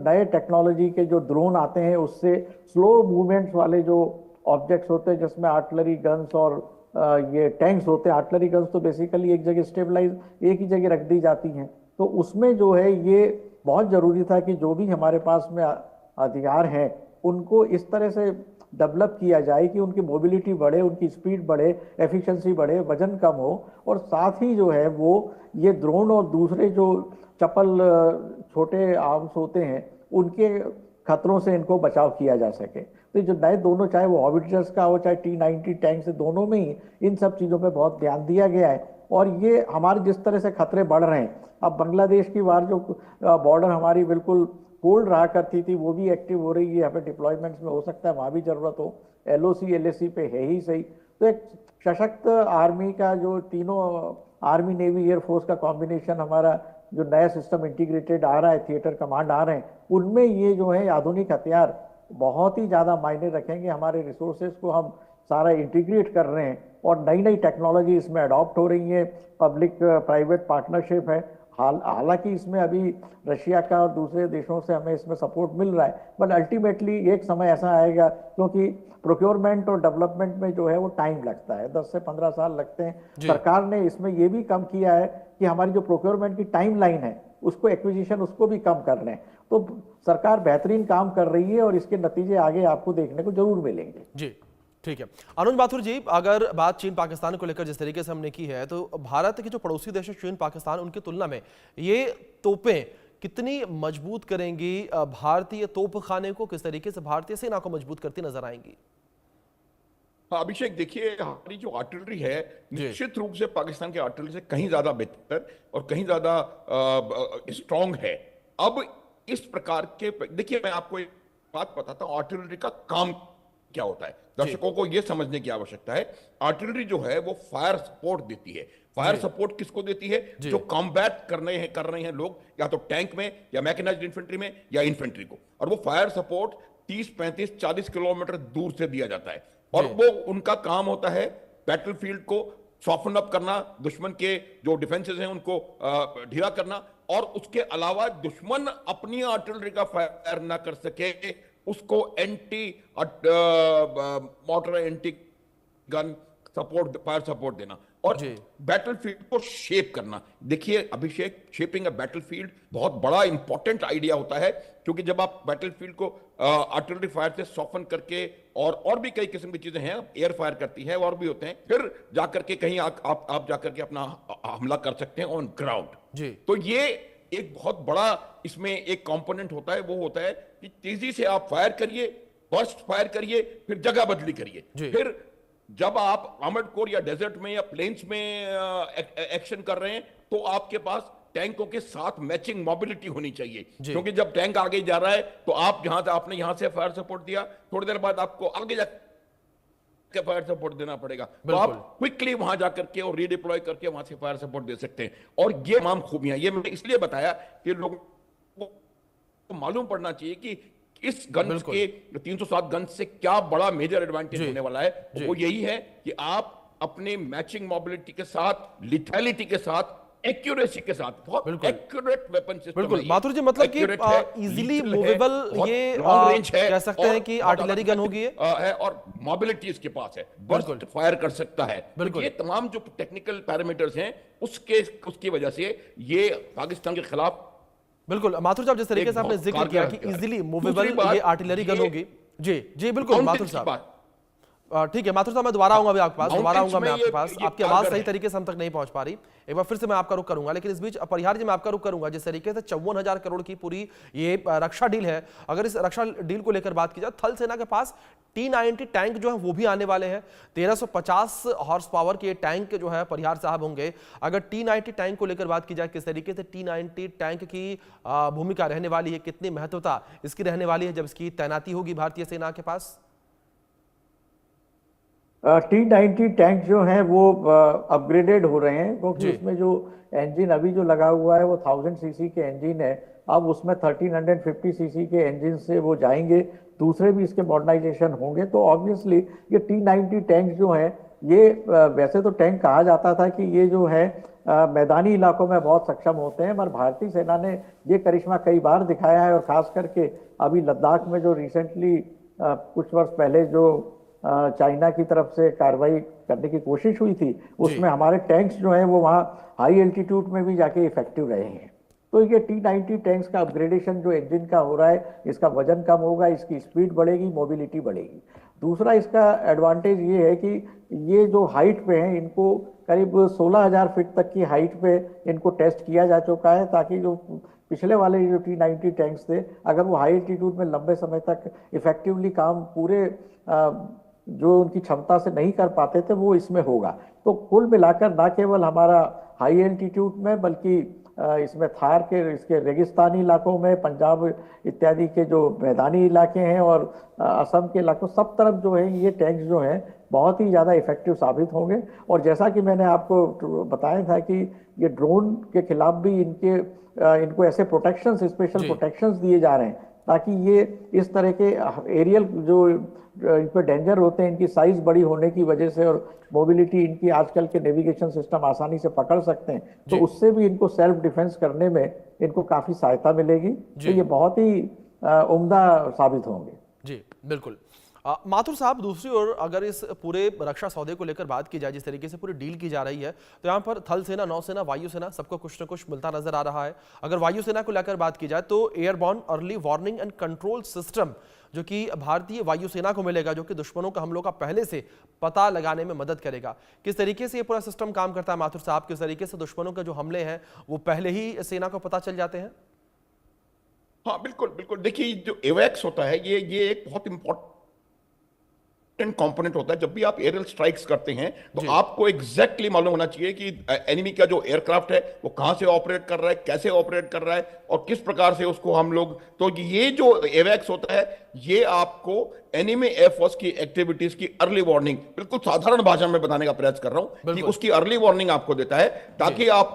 नए टेक्नोलॉजी के जो ड्रोन आते हैं उससे स्लो मूवमेंट्स वाले जो ऑब्जेक्ट्स होते हैं जिसमें आर्टिलरी गन्स और ये टैंक्स होते हैं। आर्टिलरी गन्स तो बेसिकली एक जगह स्टेबलाइज एक ही जगह रख दी जाती हैं, तो उसमें जो है ये बहुत जरूरी था कि जो भी हमारे पास में हथियार हैं उनको इस तरह से डेवलप किया जाए कि उनकी मोबिलिटी बढ़े, उनकी स्पीड बढ़े, एफिशिएंसी बढ़े, वजन कम हो, और साथ ही जो है वो ये ड्रोन और दूसरे जो चपल छोटे आर्म्स होते हैं उनके खतरों से इनको बचाव किया जा सके। तो जो नए दोनों, चाहे वो हॉविट्जर्स का हो चाहे T-90 टैंक से, दोनों में ही इन सब चीज़ों पे बहुत ध्यान दिया गया है। और ये हमारे जिस तरह से खतरे बढ़ रहे हैं, अब बांग्लादेश की वार जो बॉर्डर हमारी बिल्कुल कोल्ड रहा करती थी वो भी एक्टिव हो रही है। यहाँ पे डिप्लॉयमेंट्स में हो सकता है वहाँ भी जरूरत हो, LOC LAC पे है ही सही। तो एक सशक्त आर्मी का जो तीनों आर्मी नेवी एयरफोर्स का कॉम्बिनेशन, हमारा जो नया सिस्टम इंटीग्रेटेड आ रहा है, थिएटर कमांड आ रहे हैं, उनमें ये जो है आधुनिक हथियार बहुत ही ज़्यादा मायने रखेंगे। हमारे रिसोर्सेज को हम सारा इंटीग्रेट कर रहे हैं और नई नई टेक्नोलॉजी इसमें अडॉप्ट हो रही है। पब्लिक प्राइवेट पार्टनरशिप है। हालांकि इसमें अभी रशिया का और दूसरे देशों से हमें इसमें सपोर्ट मिल रहा है, बट अल्टीमेटली एक समय ऐसा आएगा, क्योंकि प्रोक्योरमेंट और डेवलपमेंट में जो है वो टाइम लगता है, 10 से 15 साल लगते हैं। सरकार ने इसमें ये भी कम किया है कि हमारी जो प्रोक्योरमेंट की टाइम लाइन है उसको, एक्विजिशन उसको भी कम कर रहे हैं। तो सरकार बेहतरीन काम कर रही है और इसके नतीजे आगे आपको देखने को जरूर मिलेंगे। जी ठीक है। अनुज माथुर जी, अगर बात चीन पाकिस्तान को लेकर जिस तरीके से हमने की है, तो भारत के जो पड़ोसी देश है चीन पाकिस्तान, उनकी तुलना में ये तोपें कितनी मजबूत करेंगी भारतीय तोपखाने को? किस तरीके से भारतीय सेना को मजबूत करती नजर आएंगी? हाँ अभिषेक, देखिए हमारी जो आर्टिलरी है निश्चित रूप से पाकिस्तान की आर्टिलरी से कहीं ज्यादा बेहतर और कहीं ज्यादा स्ट्रांग है। अब इस प्रकार के, देखिए मैं आपको एक बात बताता हूं, आर्टिलरी का काम क्या होता है, दर्शकों को यह समझने की आवश्यकता है। आर्टिलरी जो है वो फायर सपोर्ट देती है। फायर सपोर्ट किसको देती है? जो कॉम्बैट कर रहे हैं लोग, या तो टैंक में या मैकेनाइज्ड इन्फेंट्री में या इन्फेंट्री को, और वो फायर सपोर्ट 30, 35, 40 किलोमीटर दूर से दिया जाता है। और वो उनका काम होता है बैटलफील्ड को सॉफ्टन अप करना, दुश्मन के जो डिफेंसेस हैं उनको ढीला करना, और उसके अलावा दुश्मन अपनी आर्टिलरी का फायर ना कर सके उसको anti motor, anti gun support, fire support देना, और बैटलफील्ड को शेप करना। देखिए अभिषेक, शेपिंग अ बैटलफील्ड बहुत बड़ा इंपॉर्टेंट आइडिया होता है, क्योंकि जब आप बैटलफील्ड को आर्टिलरी फायर से सॉफ्टन करके, और भी कई किस्म की चीजें हैं, एयर फायर करती है और भी होते हैं, फिर जाकर के कहीं आप जाकर के अपना हमला कर सकते हैं ऑन ग्राउंड। तो ये एक बहुत बड़ा इसमें एक कंपोनेंट होता है, वो होता है कि तेजी से आप फायर करिए, बर्स्ट फायर करिए, फिर जगह बदली करिए। फिर जब आप आर्मर्ड कोर या डेजर्ट में या प्लेन्स में एक्शन कर रहे हैं, तो आपके पास टैंकों के साथ मैचिंग मोबिलिटी होनी चाहिए, क्योंकि जब टैंक आगे जा रहा है तो आप आपने यहां से फायर सपोर्ट दिया, थोड़ी देर बाद आपको आगे जाकर फायर सपोर्ट देना पड़ेगा, तो आप क्विकली वहां जाकर के और रीडिप्लॉय करके वहां से फायर सपोर्ट दे सकते हैं। और ये तमाम खूबियां, ये मैंने इसलिए बताया कि लोगों को मालूम पड़ना चाहिए कि इस गन्स के 307 गन्स से क्या बड़ा मेजर एडवांटेज होने वाला है। वो यही है कि आप अपने मैचिंग मोबिलिटी के साथ, लिथैलिटी के साथ, एक्यूरेसी के साथ, बहुत एक्यूरेट वेपन सिस्टम। बिल्कुल माथुर जी, मतलब कि इजीली मूवेबल, ये लॉन्ग रेंज है, कह सकते हैं कि आर्टिलरी गन होगी है, और मोबिलिटी इसके पास है, बर्स्ट फायर कर सकता है। तो ये तमाम जो टेक्निकल पैरामीटर्स हैं उसकी वजह से ये पाकिस्तान के खिलाफ। बिल्कुल माथुर साहब, जिस तरीके से आपने जिक्र किया कि इजीली मूवेबल ये आर्टिलरी गन होगी। जी बिल्कुल माथुर साहब, ठीक है माथुर साहब, मैं दोबारा आऊंगा, अभी आपके पास दोबारा आऊंगा मैं आपके पास। आपकी आवाज सही तरीके से हम तक नहीं पहुंच पा रही, एक बार फिर से मैं आपका रुख करूंगा। लेकिन इस बीच परिहार जी, मैं आपका रुख करूंगा। जिस तरीके से 54,000 करोड़ की पूरी ये रक्षा डील है, अगर इस रक्षा डील को लेकर बात की जाए, थल सेना के पास T-90 टैंक जो है वो भी आने वाले हैं। 1350 हॉर्स पावर के टैंक जो है परिहार साहब होंगे। अगर T-90 टैंक को लेकर बात की जाए, किस तरीके से T-90 टैंक की भूमिका रहने वाली है, कितनी महत्वता इसकी रहने वाली है जब इसकी तैनाती होगी भारतीय सेना के पास? T-90 टैंक जो हैं वो अपग्रेडेड हो रहे हैं, क्योंकि उसमें जो इंजन अभी जो लगा हुआ है वो 1000 सीसी के इंजन है। अब उसमें 1350 सीसी के इंजन से वो जाएंगे, दूसरे भी इसके मॉडर्नाइजेशन होंगे। तो ऑब्वियसली ये T-90 टैंक जो हैं ये वैसे तो टैंक कहा जाता था कि ये जो है मैदानी इलाकों में बहुत सक्षम होते हैं, पर भारतीय सेना ने ये करिश्मा कई बार दिखाया है। और खास करके अभी लद्दाख में जो रिसेंटली कुछ वर्ष पहले जो चाइना की तरफ से कार्रवाई करने की कोशिश हुई थी, उसमें हमारे टैंक्स जो हैं वो वहाँ हाई एल्टीट्यूड में भी जाके इफेक्टिव रहे हैं। तो ये T-90 टैंक्स का अपग्रेडेशन जो इंजन का हो रहा है, इसका वजन कम होगा, इसकी स्पीड बढ़ेगी, मोबिलिटी बढ़ेगी। दूसरा इसका एडवांटेज ये है कि ये जो हाइट पे हैं, इनको करीब 16,000 फीट तक की हाइट पे इनको टेस्ट किया जा चुका है, ताकि जो पिछले वाले जो T-90 टैंक्स थे, अगर वो हाई एल्टीट्यूड में लंबे समय तक इफेक्टिवली काम पूरे जो उनकी क्षमता से नहीं कर पाते थे, वो इसमें होगा। तो कुल मिलाकर ना केवल हमारा हाई एल्टीट्यूड में, बल्कि इसमें थार के इसके रेगिस्तानी इलाकों में, पंजाब इत्यादि के जो मैदानी इलाके हैं और असम के इलाकों, सब तरफ जो है ये टैंक्स जो हैं बहुत ही ज़्यादा इफेक्टिव साबित होंगे। और जैसा कि मैंने आपको बताया था कि ये ड्रोन के खिलाफ भी इनको ऐसे प्रोटेक्शंस, स्पेशल प्रोटेक्शंस दिए जा रहे हैं, ताकि ये इस तरह के एरियल जो इन पर डेंजर होते हैं, इनकी साइज बड़ी होने की वजह से और मोबिलिटी इनकी, आजकल के नेविगेशन सिस्टम आसानी से पकड़ सकते हैं, तो उससे भी इनको सेल्फ डिफेंस करने में इनको काफी सहायता मिलेगी। तो ये बहुत ही उम्दा साबित होंगे। जी बिल्कुल। माथुर साहब, दूसरी ओर अगर इस पूरे रक्षा सौदे को लेकर बात की जाए, जिस तरीके से पूरी डील की जा रही है, तो यहाँ पर थल सेना, नौसेना, वायुसेना सबको कुछ न कुछ मिलता नजर आ रहा है। अगर वायुसेना को लेकर बात की जाए तो airborne early warning and control system जो कि भारतीय वायुसेना को मिलेगा, जो कि दुश्मनों का हमलों का पहले से पता लगाने में मदद करेगा। किस तरीके से ये पूरा सिस्टम काम करता है माथुर साहब? किस तरीके से दुश्मनों के जो हमले हैं वो पहले ही सेना को पता चल जाते हैं? हाँ बिल्कुल बिल्कुल। देखिए, जो एवैक्स होता है ये एक बहुत इंपॉर्टेंट कंपोनेंट होता है। जब भी आप एरियल स्ट्राइक्स करते हैं तो आपको एग्जैक्टली मालूम होना चाहिए कि एनिमी का जो एयरक्राफ्ट है वो कहां से ऑपरेट कर रहा है, कैसे ऑपरेट कर रहा है और किस प्रकार से उसको हम लोग, तो ये जो एवैक्स होता है ये आपको एनिमी एयरफोर्स की एक्टिविटीज की अर्ली वार्निंग, बिल्कुल साधारण भाषा में बताने का प्रयास कर रहा हूं कि उसकी अर्ली वार्निंग आपको देता है, ताकि आप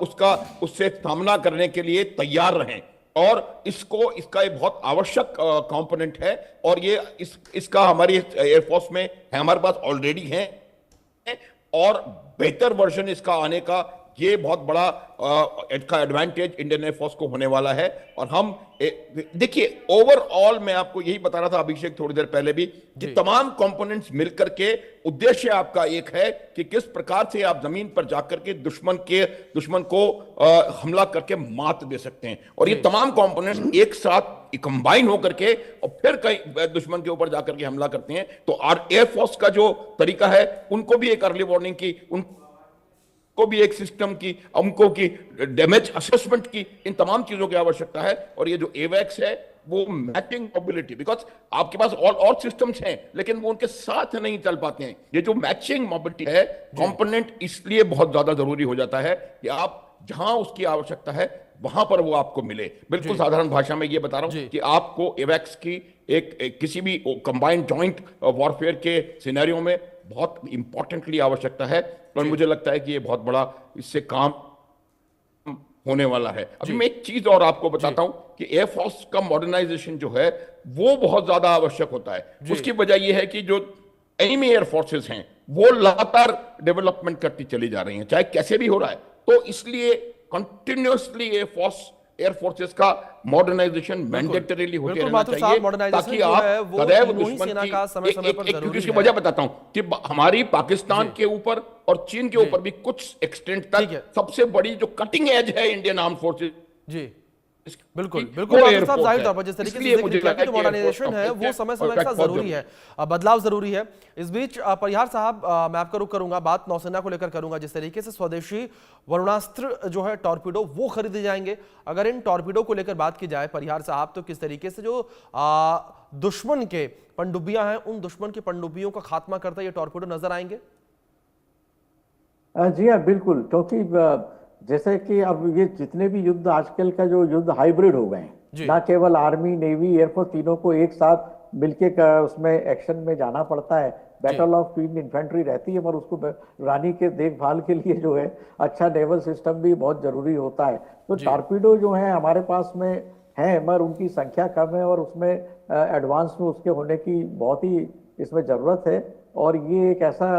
उससे सामना करने के लिए तैयार रहें। और इसका एक बहुत आवश्यक कंपोनेंट है, और ये इसका हमारी एयरफोर्स में है, हमारे पास ऑलरेडी है, और बेहतर वर्जन इसका आने का ये बहुत बड़ा इसका एडवांटेज इंडियन एयरफोर्स को होने वाला है। और हम देखिए, ओवरऑल मैं आपको यही बता रहा था अभिषेक थोड़ी देर पहले भी, कि तमाम कंपोनेंट्स मिलकर के उद्देश्य आपका एक है कि किस प्रकार से आप जमीन पर जाकर के दुश्मन को हमला करके मात दे सकते हैं। और ये तमाम कंपोनेंट्स एक साथ कंबाइन होकर के और फिर कहीं दुश्मन के ऊपर जाकर के हमला करते हैं। तो एयरफोर्स का जो तरीका है, उनको भी एक अर्ली वार्निंग की, को भी एक सिस्टम की, उनको की डैमेज असेसमेंट की, इन तमाम चीजों की आवश्यकता है। और ये जो एवैक्स है वो मैचिंग मोबिलिटी, बिकॉज आपके पास और सिस्टम्स हैं लेकिन वो उनके साथ नहीं चल पाते हैं। ये जो मैचिंग मोबिलिटी है कंपोनेंट, इसलिए बहुत ज्यादा जरूरी हो जाता है कि आप जहां उसकी आवश्यकता है वहां पर वो आपको मिले। बिल्कुल साधारण भाषा में ये बता रहा हूं कि आपको एवैक्स की एक किसी भी कंबाइंड जॉइंट वॉरफेयर के सिनेरियो में बहुत इंपॉर्टेंटली आवश्यकता है। और मुझे लगता है कि ये बहुत बड़ा इससे काम होने वाला है। अभी मैं एक चीज और आपको बताता हूं कि एयरफोर्स का मॉडर्नाइजेशन जो है वो बहुत ज्यादा आवश्यक होता है। उसकी वजह यह है कि जो एनिमी एयर फोर्सेस हैं वो लगातार डेवलपमेंट करती चली जा रही हैं, चाहे कैसे भी हो रहा है। तो इसलिए कंटिन्यूअसली एयर फोर्सेस का मॉडर्नाइजेशन मैंडेटरीली होते रहना चाहिए, ताकि आप सदैव दुश्मन की इसकी वजह बताता हूं कि हमारी पाकिस्तान के ऊपर और चीन के ऊपर भी कुछ एक्सटेंट तक सबसे बड़ी जो कटिंग एज है इंडियन आर्म फोर्सेस जी बिल्कुल बिल्कुल साहब, जाहिर तौर पर जिस तरीके से जिक्र किया कि मॉडर्नाइजेशन है वो समय समय के साथ जरूरी है, बदलाव जरूरी है। इस बीच परिहार साहब, मैं आपका रुख करूंगा, बात नौसेना को लेकर करूंगा। जिस तरीके से स्वदेशी वरुणास्त्र जो है टॉर्पीडो वो खरीदे जाएंगे, अगर इन टॉर्पीडो को लेकर बात की जाए परिहार साहब, तो किस तरीके से जो दुश्मन के पनडुब्बियां हैं उन दुश्मन के पनडुब्बियों का खात्मा करता ये टॉर्पीडो नजर आएंगे? जी हाँ बिल्कुल, क्योंकि जैसे कि अब ये जितने भी युद्ध आजकल का जो युद्ध हाइब्रिड हो गए हैं, ना केवल आर्मी, नेवी, एयरफोर्स तीनों को एक साथ मिलके उसमें एक्शन में जाना पड़ता है। बैटल ऑफ क्वीन इन्फेंट्री रहती है, पर उसको रानी के देखभाल के लिए जो है अच्छा नेवल सिस्टम भी बहुत जरूरी होता है। तो टॉर्पीडो जो है हमारे पास में है, मगर उनकी संख्या कम है और उसमें एडवांस में उसके होने की बहुत ही इसमें जरूरत है। और ये एक ऐसा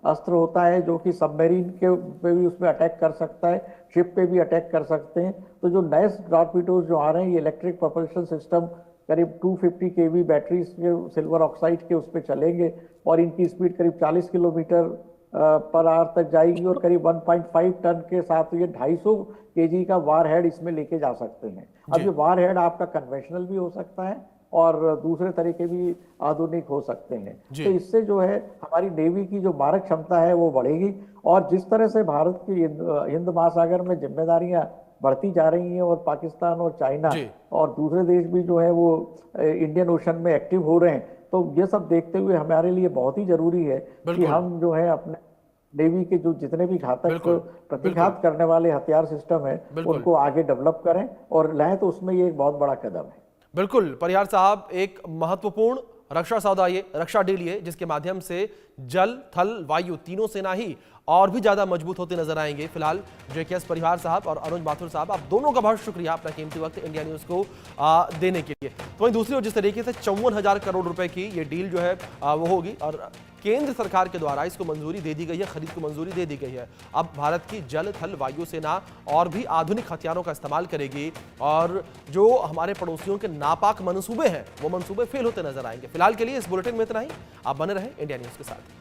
अस्त्र होता है जो कि सबमरीन के पे भी उसमें अटैक कर सकता है, शिप पे भी अटैक कर सकते हैं। तो जो नए टॉर्पीडोज जो आ रहे हैं ये इलेक्ट्रिक प्रोपल्शन सिस्टम करीब 250 केवी बैटरीज के सिल्वर ऑक्साइड के उस पर चलेंगे और इनकी स्पीड करीब 40 किलोमीटर पर आवर तक जाएगी और करीब 1.5 टन के साथ ये 250 केजी का वार हेड इसमें लेके जा सकते हैं। अब ये वार हेड आपका कन्वेंशनल भी हो सकता है और दूसरे तरीके भी आधुनिक हो सकते हैं। तो इससे जो है हमारी नेवी की जो मारक क्षमता है वो बढ़ेगी और जिस तरह से भारत की हिंद महासागर में जिम्मेदारियां बढ़ती जा रही हैं और पाकिस्तान और चाइना और दूसरे देश भी जो है वो इंडियन ओशन में एक्टिव हो रहे हैं, तो ये सब देखते हुए हमारे लिए बहुत ही जरूरी है कि हम जो है अपने नेवी के जो जितने भी घातक प्रतिघात करने वाले हथियार सिस्टम है उनको आगे डेवलप करें और लाएं, तो उसमें ये एक बहुत बड़ा कदम है। बिल्कुल परिहार साहब, एक महत्वपूर्ण रक्षा सौदा ये, रक्षा डील ये, जिसके माध्यम से जल थल वायु तीनों सेना ही और भी ज्यादा मजबूत होते नजर आएंगे। फिलहाल JKS परिहार साहब और अनुज माथुर साहब, आप दोनों का बहुत शुक्रिया अपना कीमती वक्त इंडिया न्यूज को देने के लिए। तो वहीं दूसरी ओर जिस तरीके से 54,000 करोड़ रुपए की ये डील जो है वो होगी और केंद्र सरकार के द्वारा इसको मंजूरी दे दी गई है, खरीद को मंजूरी दे दी गई है। अब भारत की जल थल वायु सेना और भी आधुनिक हथियारों का इस्तेमाल करेगी और जो हमारे पड़ोसियों के नापाक मंसूबे हैं वो मंसूबे फेल होते नजर आएंगे। फिलहाल के लिए इस बुलेटिन में इतना ही। आप बने रहें इंडिया न्यूज के साथ।